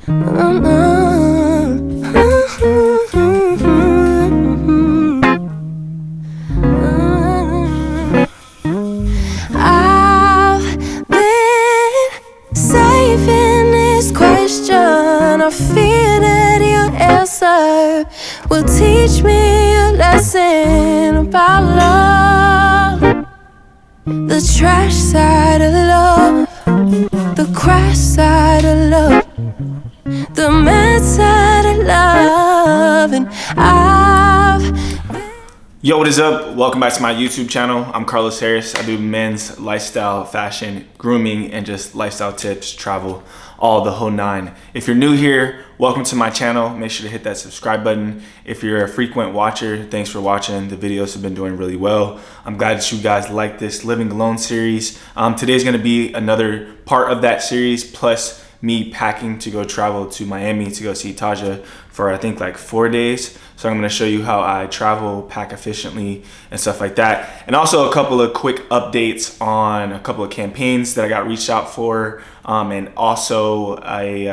I've been saving this question. I fear that your answer will teach me a lesson about love. The trash side of love, the crash side of love, the mad side of love. And Yo, what is up? Welcome back to my YouTube channel. I'm Carlos Harris. I do men's lifestyle, fashion, grooming, and just lifestyle tips, travel, all the whole nine. If you're new here, welcome to my channel. Make sure to hit that subscribe button. If you're a frequent watcher, thanks for watching. The videos have been doing really well. I'm glad that you guys like this Living Alone series. Today's gonna be another part of that series, plus me packing to go travel to Miami to go see Taja for I think like 4 days. So I'm gonna show you how I travel, pack efficiently, and stuff like that. And also a couple of quick updates on a couple of campaigns that I got reached out for, and also a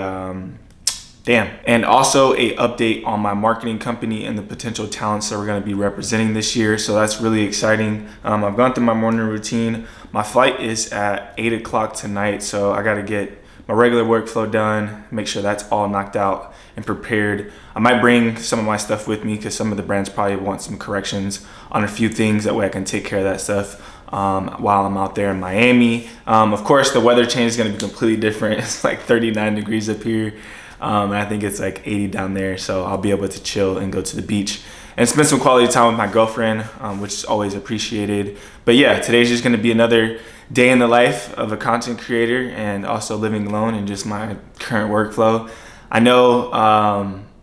update on my marketing company and the potential talents that we're gonna be representing this year. So that's really exciting. I've gone through my morning routine. My flight is at 8 o'clock tonight, so I gotta get my regular workflow done, make sure that's all knocked out and prepared. I might bring some of my stuff with me because some of the brands probably want some corrections on a few things. That way I can take care of that stuff while I'm out there in Miami. Of course, the weather change is going to be completely different. It's like 39 degrees up here. And I think it's like 80 down there. So I'll be able to chill and go to the beach and spend some quality time with my girlfriend, which is always appreciated. But yeah, today's just going to be another day in the life of a content creator and also living alone and just my current workflow. I know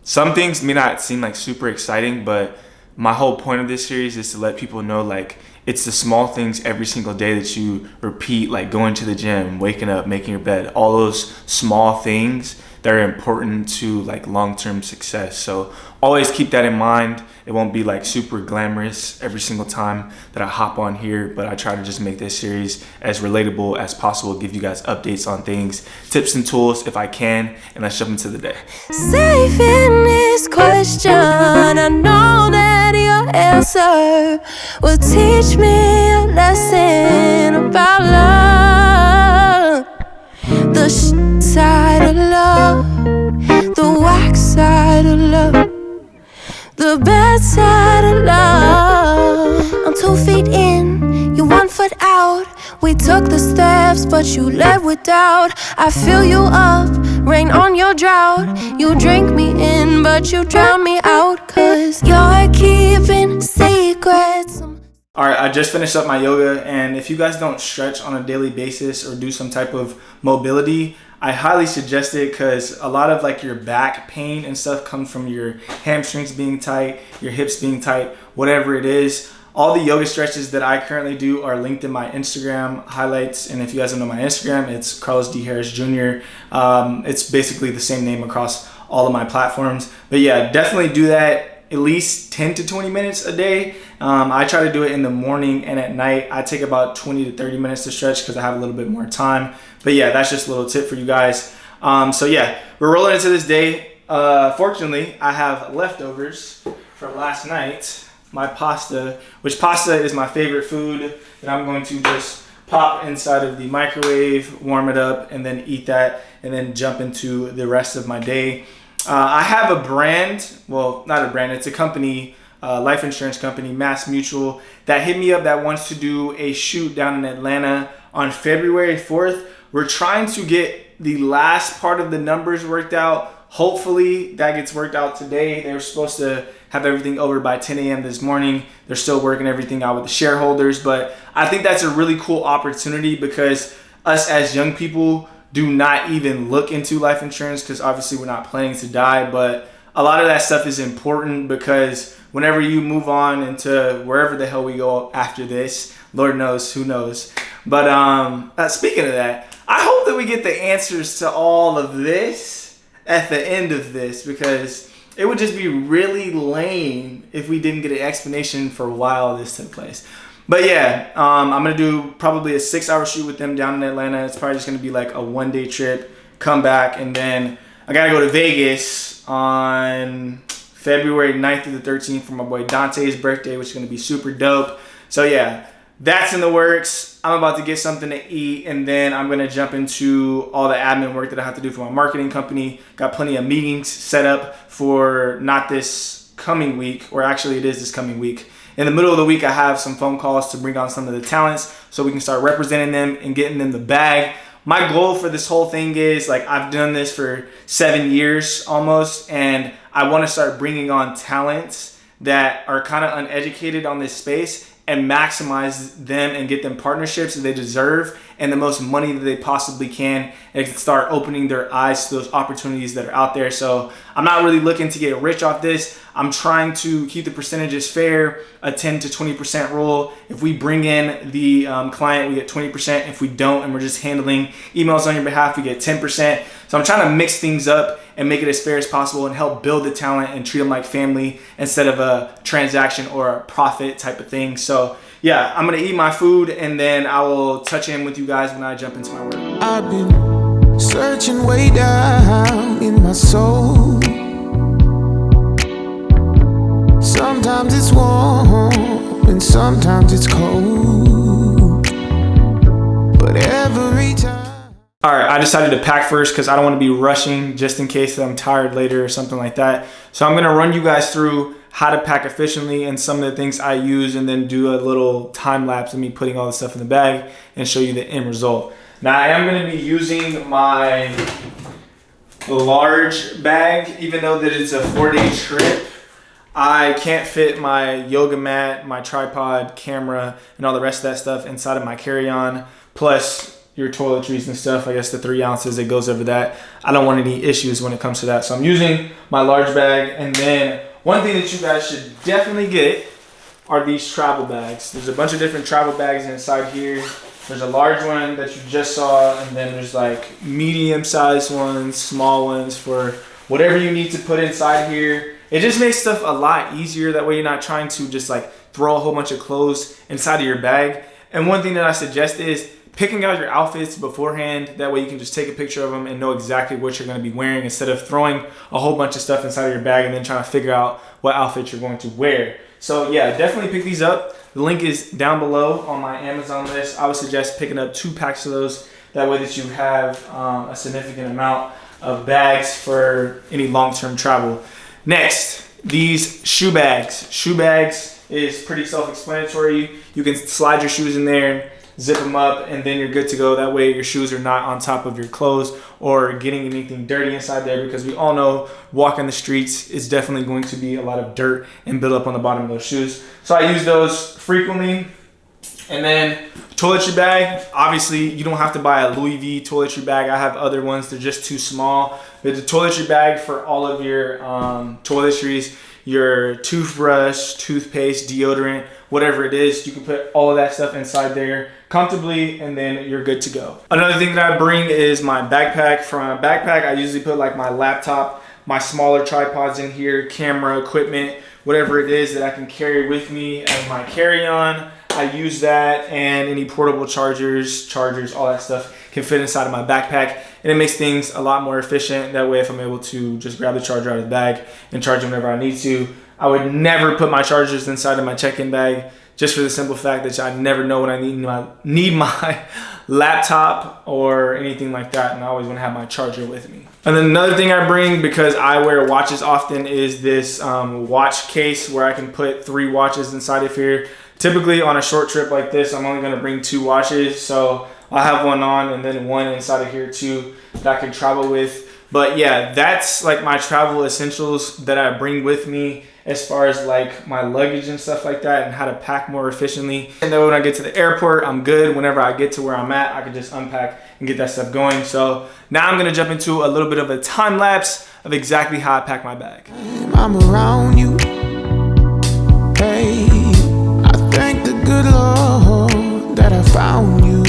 some things may not seem like super exciting, but my whole point of this series is to let people know like it's the small things every single day that you repeat, like going to the gym, waking up, making your bed, all those small things that are important to like long-term success. So always keep that in mind. It won't be like super glamorous every single time that I hop on here, but I try to just make this series as relatable as possible, give you guys updates on things, tips and tools if I can, and let's jump into the day. Saving this question, I know that your answer will teach me a lesson about love. The side of love, the wax side of love, the bad side of love. I'm 2 feet in, you 1 foot out. We took the steps, but you led with doubt. I fill you up, rain on your drought. You drink me in, but you drown me out. Cause you're keeping secrets. All right, I just finished up my yoga, and if you guys don't stretch on a daily basis or do some type of mobility, I highly suggest it because a lot of like your back pain and stuff comes from your hamstrings being tight, your hips being tight, whatever it is. All the yoga stretches that I currently do are linked in my Instagram highlights. And if you guys don't know my Instagram, it's Carlos D. Harris Jr. It's basically the same name across all of my platforms. But yeah, definitely do that at least 10 to 20 minutes a day. I try to do it in the morning and at night. I take about 20 to 30 minutes to stretch because I have a little bit more time. But yeah, that's just a little tip for you guys. So yeah, we're rolling into this day. Fortunately, I have leftovers from last night. My pasta, which pasta is my favorite food that I'm going to just pop inside of the microwave, warm it up, and then eat that, and then jump into the rest of my day. I have a brand, well, not a brand, it's a company, life insurance company, Mass Mutual, that hit me up that wants to do a shoot down in Atlanta on February 4th. We're trying to get the last part of the numbers worked out. Hopefully that gets worked out today. They were supposed to have everything over by 10 a.m. this morning. They're still working everything out with the shareholders, but I think that's a really cool opportunity because us as young people do not even look into life insurance because obviously we're not planning to die, but a lot of that stuff is important because whenever you move on into wherever the hell we go after this, Lord knows, who knows. But speaking of that, I hope that we get the answers to all of this at the end of this because it would just be really lame if we didn't get an explanation for why all this took place. But yeah, I'm going to do probably a 6-hour shoot with them down in Atlanta. It's probably just going to be like a 1-day trip, come back, and then I gotta go to Vegas on February 9th through the 13th for my boy Dante's birthday, which is gonna be super dope. So yeah, that's in the works. I'm about to get something to eat, and then I'm gonna jump into all the admin work that I have to do for my marketing company. Got plenty of meetings set up for not this coming week, or actually it is this coming week. In the middle of the week, I have some phone calls to bring on some of the talents so we can start representing them and getting them the bag. My goal for this whole thing is, like, I've done this for 7 years almost, and I want to start bringing on talents that are kind of uneducated on this space and maximize them and get them partnerships that they deserve and the most money that they possibly can, and start opening their eyes to those opportunities that are out there. So I'm not really looking to get rich off this. I'm trying to keep the percentages fair, a 10 to 20% rule. If we bring in the client, we get 20%. If we don't, and we're just handling emails on your behalf, we get 10%. So I'm trying to mix things up and make it as fair as possible and help build the talent and treat them like family instead of a transaction or a profit type of thing. So yeah, I'm gonna eat my food and then I will touch in with you guys when I jump into my work. I've been searching way down in my soul. Sometimes it's warm and sometimes it's cold, but every time. All right, I decided to pack first because I don't want to be rushing just in case I'm tired later or something like that. So I'm gonna run you guys through how to pack efficiently and some of the things I use, and then do a little time lapse of me putting all the stuff in the bag and show you the end result. Now I am gonna be using my large bag, even though that it's a 4-day trip. I can't fit my yoga mat, my tripod, camera, and all the rest of that stuff inside of my carry-on, plus your toiletries and stuff. I guess the 3 ounces that goes over that. I don't want any issues when it comes to that. So I'm using my large bag. And then one thing that you guys should definitely get are these travel bags. There's a bunch of different travel bags inside here. There's a large one that you just saw, and then there's like medium-sized ones, small ones for whatever you need to put inside here. It just makes stuff a lot easier. That way you're not trying to just like throw a whole bunch of clothes inside of your bag. And one thing that I suggest is picking out your outfits beforehand. That way you can just take a picture of them and know exactly what you're going to be wearing, instead of throwing a whole bunch of stuff inside of your bag and then trying to figure out what outfit you're going to wear. So yeah, definitely pick these up. The link is down below on my Amazon list. I would suggest picking up 2 packs of those. That way that you have a significant amount of bags for any long-term travel. Next, these shoe bags. Shoe bags is pretty self-explanatory. You can slide your shoes in there, zip them up, and then you're good to go. That way your shoes are not on top of your clothes or getting anything dirty inside there, because we all know walking the streets is definitely going to be a lot of dirt and build up on the bottom of those shoes. So I use those frequently. And then toiletry bag, obviously you don't have to buy a Louis V toiletry bag. I have other ones, they're just too small. But the toiletry bag for all of your toiletries, your toothbrush, toothpaste, deodorant, whatever it is, you can put all of that stuff inside there comfortably, and then you're good to go. Another thing that I bring is my backpack. For my backpack, I usually put like my laptop, my smaller tripods in here, camera, equipment, whatever it is that I can carry with me as my carry-on. I use that, and any portable chargers, all that stuff can fit inside of my backpack, and it makes things a lot more efficient. That way, if I'm able to just grab the charger out of the bag and charge it whenever I need to. I would never put my chargers inside of my check-in bag, just for the simple fact that I never know when I need my laptop or anything like that, and I always want to have my charger with me. And then another thing I bring, because I wear watches often, is this watch case where I can put 3 watches inside of here. Typically on a short trip like this, I'm only going to bring 2 watches, so I'll have one on and then one inside of here too that I can travel with. But yeah, that's like my travel essentials that I bring with me, as far as like my luggage and stuff like that, and how to pack more efficiently. And then when I get to the airport, I'm good. Whenever I get to where I'm at, I can just unpack and get that stuff going. So now I'm gonna jump into a little bit of a time lapse of exactly how I pack my bag. I'm around you. Hey, I thank the good Lord that I found you.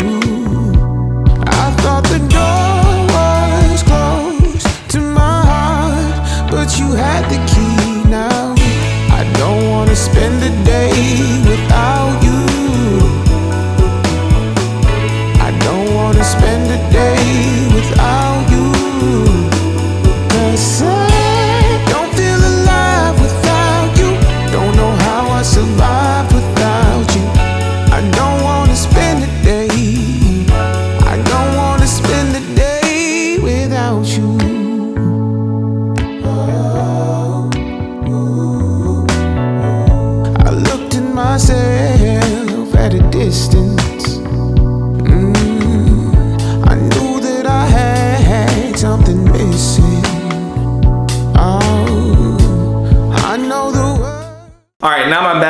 I thought the door was closed to my heart, but you had the key now. I don't wanna spend the day without you. I don't wanna spend a day without you.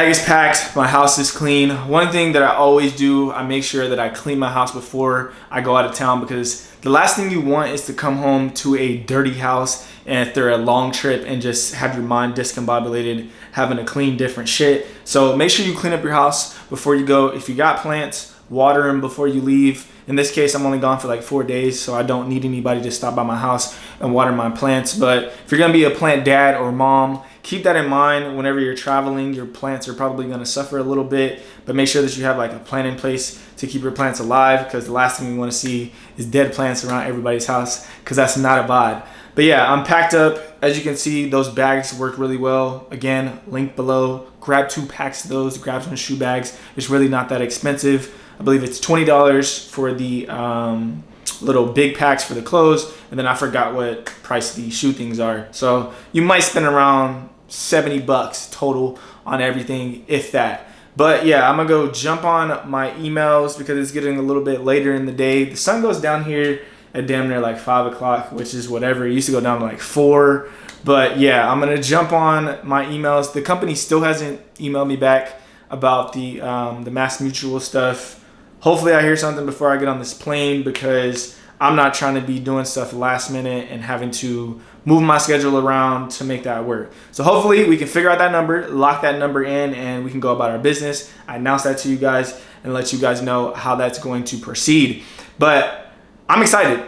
bag is packed, my house is clean. One thing that I always do, I make sure that I clean my house before I go out of town, because the last thing you want is to come home to a dirty house and if they're a long trip and just have your mind discombobulated having to clean different shit. So make sure you clean up your house before you go. If you got plants, water them before you leave. In this case, I'm only gone for like 4 days, so I don't need anybody to stop by my house and water my plants. But if you're gonna be a plant dad or mom, keep that in mind. Whenever you're traveling, your plants are probably gonna suffer a little bit, but make sure that you have like a plan in place to keep your plants alive, because the last thing we wanna see is dead plants around everybody's house, because that's not a vibe. But yeah, I'm packed up. As you can see, those bags work really well. Again, link below. Grab 2 packs of those, grab some shoe bags. It's really not that expensive. I believe it's $20 for the little big packs for the clothes, and then I forgot what price the shoe things are. So you might spend around $70 total on everything, if that. But yeah, I'm gonna go jump on my emails because it's getting a little bit later in the day. The sun goes down here at damn near like 5 o'clock, which is whatever. It used to go down to like 4. But yeah, I'm gonna jump on my emails. The company still hasn't emailed me back about the Mass Mutual stuff. Hopefully I hear something before I get on this plane, because I'm not trying to be doing stuff last minute and having to move my schedule around to make that work. So hopefully we can figure out that number, lock that number in, and we can go about our business. I announce that to you guys and let you guys know how that's going to proceed. But I'm excited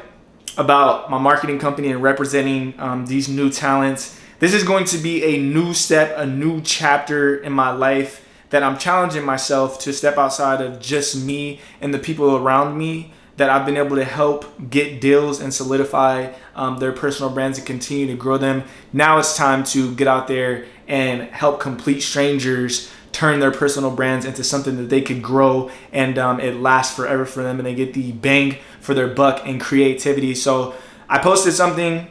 about my marketing company and representing these new talents. This is going to be a new step, a new chapter in my life, that I'm challenging myself to step outside of just me and the people around me that I've been able to help get deals and solidify their personal brands and continue to grow them. Now it's time to get out there and help complete strangers turn their personal brands into something that they could grow and it lasts forever for them, and they get the bang for their buck and creativity. So I posted something.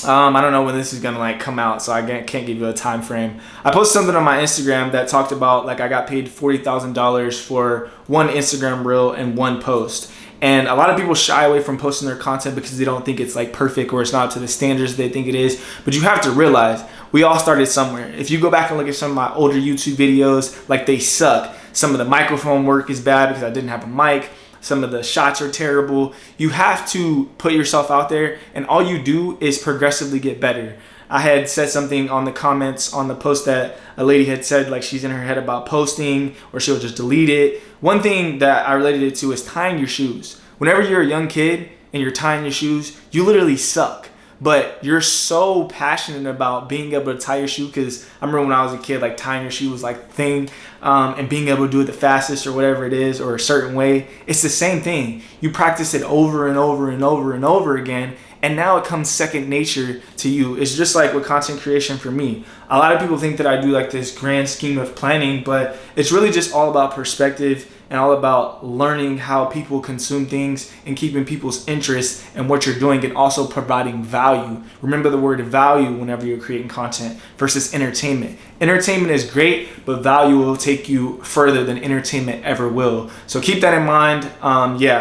I don't know when this is gonna like come out, so I can't give you a time frame. I posted something on my Instagram that talked about like I got paid $40,000 for one Instagram reel and one post. And a lot of people shy away from posting their content because they don't think it's like perfect or it's not up to the standards they think it is. But you have to realize we all started somewhere. If you go back and look at some of my older YouTube videos, like they suck. Some of the microphone work is bad because I didn't have a mic. Some of the shots are terrible. You have to put yourself out there, and all you do is progressively get better. I had said something on the comments on the post that a lady had said like she's in her head about posting or she'll just delete it. One thing that I related it to is tying your shoes. Whenever you're a young kid and you're tying your shoes, you literally suck. But you're so passionate about being able to tie your shoe, because I remember when I was a kid, like tying your shoe was like the thing, and being able to do it the fastest or whatever it is, or a certain way. It's the same thing. You practice it over and over and over and over again, and now it comes second nature to you. It's just like with content creation for me. A lot of people think that I do like this grand scheme of planning, but it's really just all about perspective and all about learning how people consume things and keeping people's interest in what you're doing, and also providing value. Remember the word value whenever you're creating content versus entertainment. Entertainment is great, but value will take you further than entertainment ever will. So keep that in mind.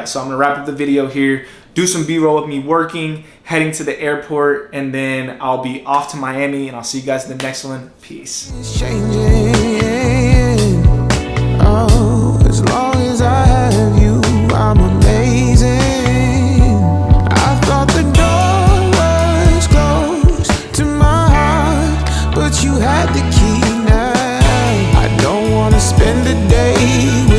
So I'm gonna wrap up the video here. Do some B-roll with me working, heading to the airport, and then I'll be off to Miami, and I'll see you guys in the next one. Peace. It's changing. Oh, as long as I have you, I'm amazing. I thought the door was closed to my heart, but you had the key now. I don't wanna spend a day